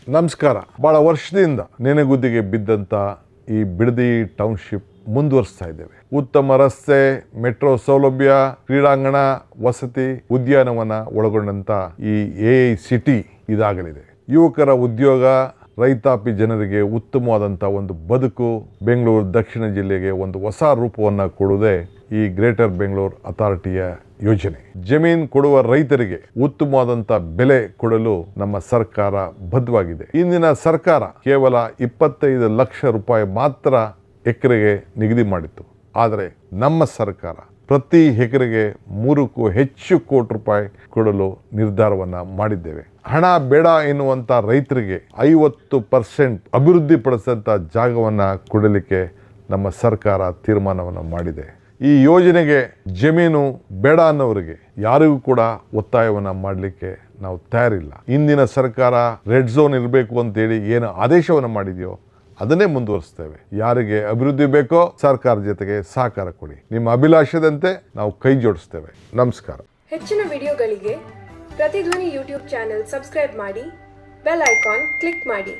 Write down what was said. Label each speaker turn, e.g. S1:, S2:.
S1: ನಮಸ್ಕಾರ. ಭಾಳ ವರ್ಷದಿಂದ ನೆನೆಗುದ್ದಿಗೆ ಬಿದ್ದಂಥ ಈ ಬಿಡದಿ ಟೌನ್ಶಿಪ್ ಮುಂದುವರಿಸ್ತಾ ಇದ್ದೇವೆ. ಉತ್ತಮ ರಸ್ತೆ, ಮೆಟ್ರೋ ಸೌಲಭ್ಯ, ಕ್ರೀಡಾಂಗಣ, ವಸತಿ, ಉದ್ಯಾನವನ ಒಳಗೊಂಡಂತ ಈ AI ಸಿಟಿ ಇದಾಗಲಿದೆ. ಯುವಕರ ಉದ್ಯೋಗ, ರೈತಾಪಿ ಜನರಿಗೆ ಉತ್ತಮವಾದಂಥ ಒಂದು ಬದುಕು, ಬೆಂಗಳೂರು ದಕ್ಷಿಣ ಜಿಲ್ಲೆಗೆ ಒಂದು ಹೊಸ ರೂಪವನ್ನು ಕೊಡುವುದೇ ಈ ಗ್ರೇಟರ್ ಬೆಂಗಳೂರು ಅಥಾರಿಟಿಯ ಯೋಜನೆ. ಜಮೀನು ಕೊಡುವ ರೈತರಿಗೆ ಉತ್ತಮವಾದಂಥ ಬೆಲೆ ಕೊಡಲು ನಮ್ಮ ಸರ್ಕಾರ ಬದ್ಧವಾಗಿದೆ. ಇಂದಿನ ಸರ್ಕಾರ ಕೇವಲ 25 ಲಕ್ಷ ರೂಪಾಯಿ ಮಾತ್ರ ಎಕರೆಗೆ ನಿಗದಿ ಮಾಡಿತ್ತು. ಆದರೆ ನಮ್ಮ ಸರ್ಕಾರ ಪ್ರತಿ ಎಕರೆಗೆ 3ಕ್ಕೂ ಹೆಚ್ಚು ಕೋಟಿ ರೂಪಾಯಿ ಕೊಡಲು ನಿರ್ಧಾರವನ್ನು ಮಾಡಿದ್ದೇವೆ. ಹಣ ಬೇಡ ಎನ್ನುವಂಥ ರೈತರಿಗೆ 50% ಅಭಿವೃದ್ಧಿ ಪಡಿಸಿದಂಥ ಜಾಗವನ್ನು ಕೊಡಲಿಕ್ಕೆ ನಮ್ಮ ಸರ್ಕಾರ ತೀರ್ಮಾನವನ್ನು ಮಾಡಿದೆ. ಈ ಯೋಜನೆಗೆ ಜಮೀನು ಬೇಡ ಅನ್ನೋರಿಗೆ ಯಾರಿಗೂ ಕೂಡ ಒತ್ತಾಯವನ್ನು ಮಾಡಲಿಕ್ಕೆ ನಾವು ತಯಾರಿಲ್ಲ. ಇಂದಿನ ಸರ್ಕಾರ ರೆಡ್ ಝೋನ್ ಇರಬೇಕು ಅಂತೇಳಿ ಏನು ಆದೇಶವನ್ನು ಮಾಡಿದೆಯೋ ಅದನ್ನೇ ಮುಂದುವರಿಸ್ತೇವೆ. ಯಾರಿಗೆ ಅಭಿವೃದ್ಧಿ ಬೇಕೋ ಸರ್ಕಾರ ಜೊತೆಗೆ ಸಹಕಾರ ಕೊಡಿ. ನಿಮ್ಮ ಅಭಿಲಾಷದಂತೆ ನಾವು ಕೈ ಜೋಡಿಸ್ತೇವೆ. ನಮಸ್ಕಾರ.
S2: ಹೆಚ್ಚಿನ ವಿಡಿಯೋಗಳಿಗೆ ಪ್ರತಿಧ್ವನಿ ಯೂಟ್ಯೂಬ್ ಚಾನೆಲ್ ಸಬ್ಸ್ಕ್ರೈಬ್ ಮಾಡಿ, ಬೆಲ್ ಐಕಾನ್ ಕ್ಲಿಕ್ ಮಾಡಿ.